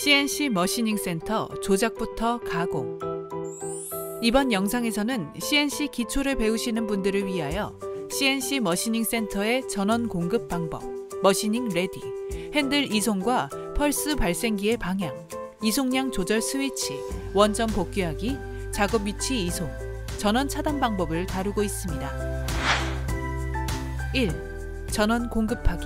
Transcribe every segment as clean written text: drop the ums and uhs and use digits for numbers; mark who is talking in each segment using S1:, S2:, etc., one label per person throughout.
S1: CNC 머시닝 센터 조작부터 가공. 이번 영상에서는 CNC 기초를 배우시는 분들을 위하여 CNC 머시닝 센터의 전원 공급 방법, 머시닝 레디, 핸들 이송과 펄스 발생기의 방향, 이송량 조절 스위치, 원점 복귀하기, 작업 위치 이송, 전원 차단 방법을 다루고 있습니다. 1. 전원 공급하기.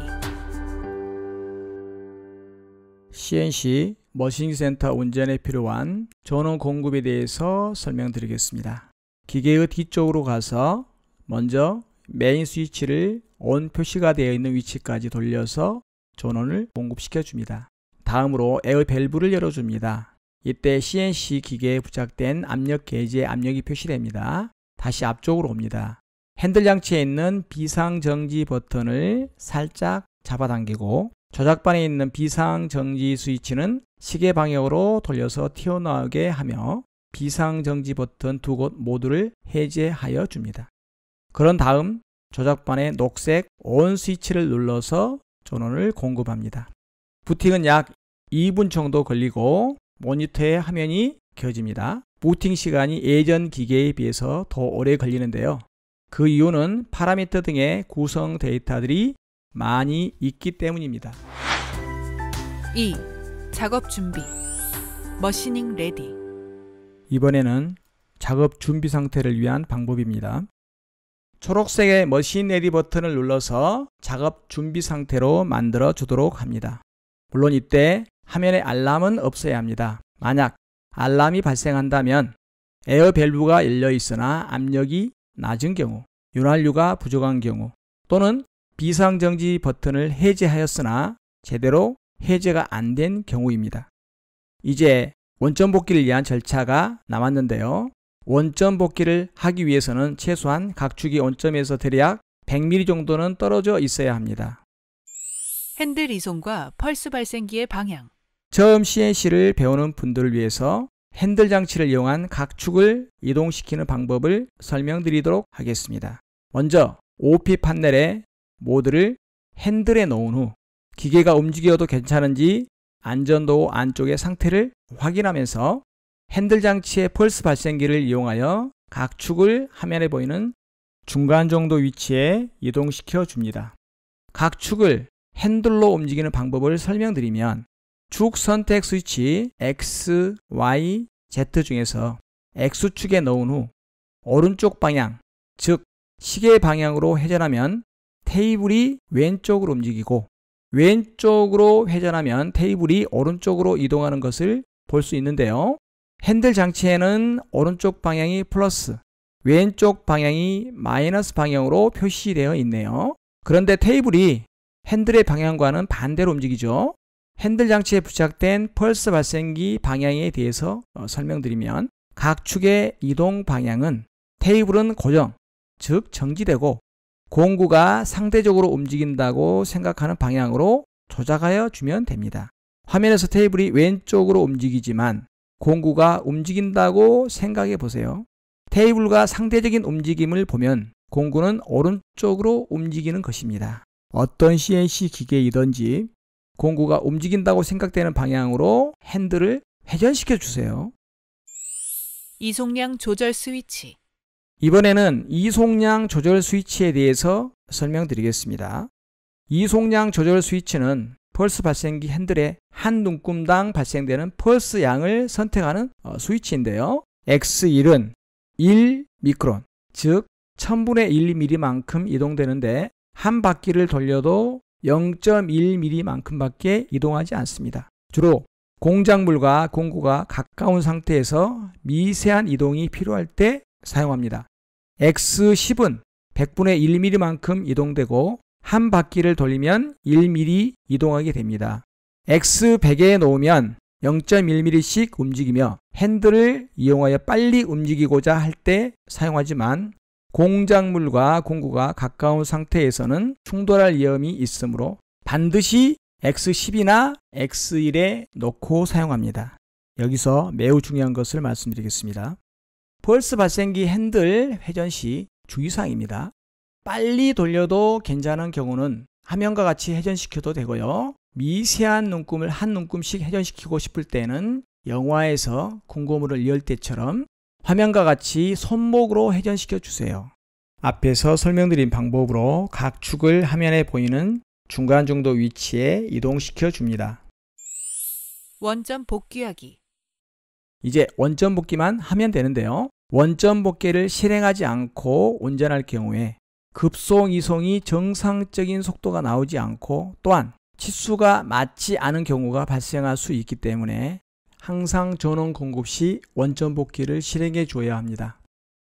S2: CNC 머시닝 센터 운전에 필요한 전원 공급에 대해서 설명드리겠습니다. 기계의 뒤쪽으로 가서 먼저 메인 스위치를 ON 표시가 되어 있는 위치까지 돌려서 전원을 공급시켜 줍니다. 다음으로 에어 밸브를 열어줍니다. 이때 CNC 기계에 부착된 압력 게이지의 압력이 표시됩니다. 다시 앞쪽으로 옵니다. 핸들 장치에 있는 비상정지 버튼을 살짝 잡아당기고 조작반에 있는 비상정지 스위치는 시계 방향으로 돌려서 튀어나오게 하며 비상정지 버튼 두 곳 모두를 해제하여 줍니다. 그런 다음 조작반의 녹색 ON 스위치를 눌러서 전원을 공급합니다. 부팅은 약 2분 정도 걸리고 모니터의 화면이 켜집니다. 부팅 시간이 예전 기계에 비해서 더 오래 걸리는데요. 그 이유는 파라미터 등의 구성 데이터들이 많이 있기 때문입니다.
S1: 2. 작업 준비. 머시닝 레디.
S2: 이번에는 작업 준비 상태를 위한 방법입니다. 초록색의 머신 레디 버튼을 눌러서 작업 준비 상태로 만들어 주도록 합니다. 물론 이때 화면에 알람은 없어야 합니다. 만약 알람이 발생한다면 에어 밸브가 열려 있으나 압력이 낮은 경우, 윤활유가 부족한 경우, 또는 비상정지 버튼을 해제하였으나 제대로 해제가 안 된 경우입니다. 이제 원점 복귀를 위한 절차가 남았는데요. 원점 복귀를 하기 위해서는 최소한 각축이 원점에서 대략 100mm 정도는 떨어져 있어야 합니다.
S1: 핸들 이송과 펄스 발생기의 방향.
S2: 처음 CNC를 배우는 분들을 위해서 핸들 장치를 이용한 각축을 이동시키는 방법을 설명드리도록 하겠습니다. 먼저 OP 판넬의 모드를 핸들에 놓은 후 기계가 움직여도 괜찮은지 안전도 안쪽의 상태를 확인하면서 핸들 장치의 펄스 발생기를 이용하여 각축을 화면에 보이는 중간 정도 위치에 이동시켜 줍니다. 각축을 핸들로 움직이는 방법을 설명드리면 축 선택 스위치 X, Y, Z 중에서 X축에 넣은 후 오른쪽 방향, 즉 시계 방향으로 회전하면 테이블이 왼쪽으로 움직이고 왼쪽으로 회전하면 테이블이 오른쪽으로 이동하는 것을 볼 수 있는데요. 핸들 장치에는 오른쪽 방향이 플러스, 왼쪽 방향이 마이너스 방향으로 표시되어 있네요. 그런데 테이블이 핸들의 방향과는 반대로 움직이죠. 핸들 장치에 부착된 펄스 발생기 방향에 대해서 설명드리면 각축의 이동 방향은 테이블은 고정, 즉 정지되고 공구가 상대적으로 움직인다고 생각하는 방향으로 조작하여 주면 됩니다. 화면에서 테이블이 왼쪽으로 움직이지만 공구가 움직인다고 생각해 보세요. 테이블과 상대적인 움직임을 보면 공구는 오른쪽으로 움직이는 것입니다. 어떤 CNC 기계이든지 공구가 움직인다고 생각되는 방향으로 핸들을 회전시켜 주세요.
S1: 이송량 조절 스위치.
S2: 이번에는 이송량 조절 스위치에 대해서 설명드리겠습니다. 이송량 조절 스위치는 펄스 발생기 핸들의 한 눈금당 발생되는 펄스 양을 선택하는 스위치인데요. X1은 1미크론, 즉 1000분의 1mm만큼 이동되는데 한 바퀴를 돌려도 0.1mm만큼밖에 이동하지 않습니다. 주로 공작물과 공구가 가까운 상태에서 미세한 이동이 필요할 때 사용합니다. X10은 100분의 1mm만큼 이동되고 한 바퀴를 돌리면 1mm 이동하게 됩니다. X100에 놓으면 0.1mm씩 움직이며 핸들을 이용하여 빨리 움직이고자 할 때 사용하지만 공작물과 공구가 가까운 상태에서는 충돌할 위험이 있으므로 반드시 X10이나 X1에 놓고 사용합니다. 여기서 매우 중요한 것을 말씀드리겠습니다. 펄스 발생기 핸들 회전 시 주의사항입니다. 빨리 돌려도 괜찮은 경우는 화면과 같이 회전시켜도 되고요. 미세한 눈금을 한 눈금씩 회전시키고 싶을 때는 영화에서 궁고물을 열 때처럼 화면과 같이 손목으로 회전시켜 주세요. 앞에서 설명드린 방법으로 각 축을 화면에 보이는 중간 정도 위치에 이동시켜 줍니다.
S1: 원점 복귀하기.
S2: 이제 원점 복귀만 하면 되는데요. 원점 복귀를 실행하지 않고 운전할 경우에 급속 이송이 정상적인 속도가 나오지 않고 또한 치수가 맞지 않은 경우가 발생할 수 있기 때문에 항상 전원 공급 시 원점 복귀를 실행해 줘야 합니다.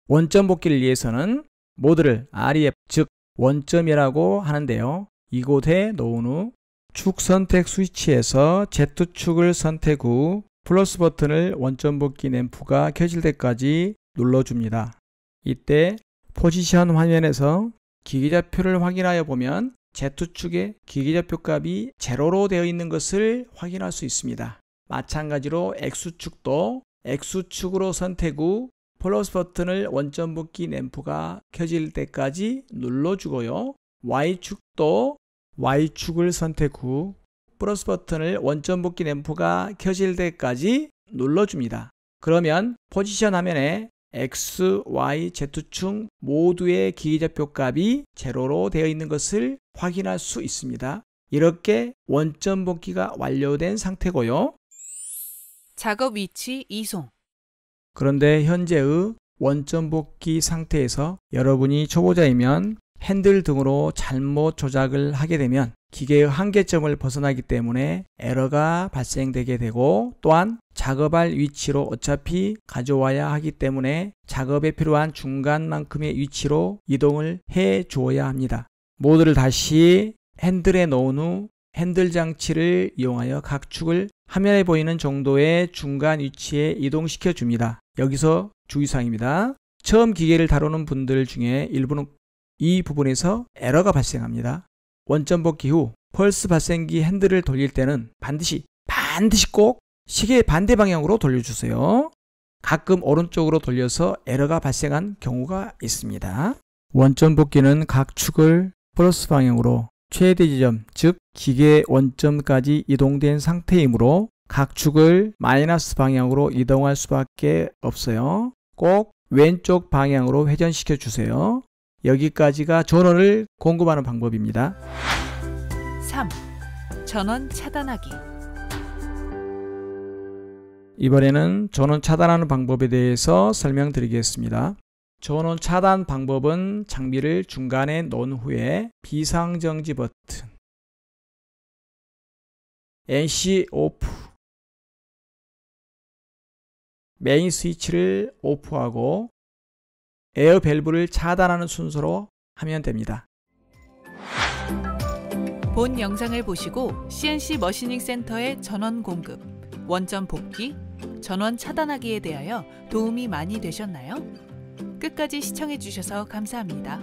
S2: 원점 복귀를 위해서는 모드를 REF 즉 원점이라고 하는데요. 이곳에 놓은 후 축 선택 스위치에서 Z축을 선택 후 플러스 버튼을 원점 복귀 램프가 켜질 때까지 눌러줍니다. 이때 포지션 화면에서 기계좌표를 확인하여 보면 Z축의 기계좌표 값이 제로로 되어 있는 것을 확인할 수 있습니다. 마찬가지로 X축도 X축으로 선택 후 플러스 버튼을 원점 복귀 램프가 켜질 때까지 눌러주고요. Y축도 Y축을 선택 후 플러스 버튼을 원점 복귀 램프가 켜질 때까지 눌러줍니다. 그러면 포지션 화면에 X, Y, Z축 모두의 기계좌표 값이 제로로 되어 있는 것을 확인할 수 있습니다. 이렇게 원점 복귀가 완료된 상태고요.
S1: 작업 위치 이송.
S2: 그런데 현재의 원점 복귀 상태에서 여러분이 초보자이면 핸들 등으로 잘못 조작을 하게 되면 기계의 한계점을 벗어나기 때문에 에러가 발생되게 되고 또한 작업할 위치로 어차피 가져와야 하기 때문에 작업에 필요한 중간만큼의 위치로 이동을 해 주어야 합니다. 모드를 다시 핸들에 놓은 후 핸들 장치를 이용하여 각 축을 화면에 보이는 정도의 중간 위치에 이동시켜 줍니다. 여기서 주의사항입니다. 처음 기계를 다루는 분들 중에 일부는 이 부분에서 에러가 발생합니다. 원점 복귀 후 펄스 발생기 핸들을 돌릴 때는 반드시 꼭 시계 반대 방향으로 돌려주세요. 가끔 오른쪽으로 돌려서 에러가 발생한 경우가 있습니다. 원점 복귀는 각 축을 플러스 방향으로 최대 지점, 즉 기계 원점까지 이동된 상태이므로 각 축을 마이너스 방향으로 이동할 수밖에 없어요. 꼭 왼쪽 방향으로 회전시켜 주세요. 여기까지가 전원을 공급하는 방법입니다.
S1: 3. 전원 차단하기.
S2: 이번에는 전원 차단하는 방법에 대해서 설명드리겠습니다. 전원 차단 방법은 장비를 중간에 놓은 후에 비상정지 버튼, NC 오프, 메인 스위치를 오프하고 에어 밸브를 차단하는 순서로 하면 됩니다.
S1: 본 영상을 보시고 CNC 머시닝 센터의 전원 공급, 원점 복귀, 전원 차단하기에 대하여 도움이 많이 되셨나요? 끝까지 시청해 주셔서 감사합니다.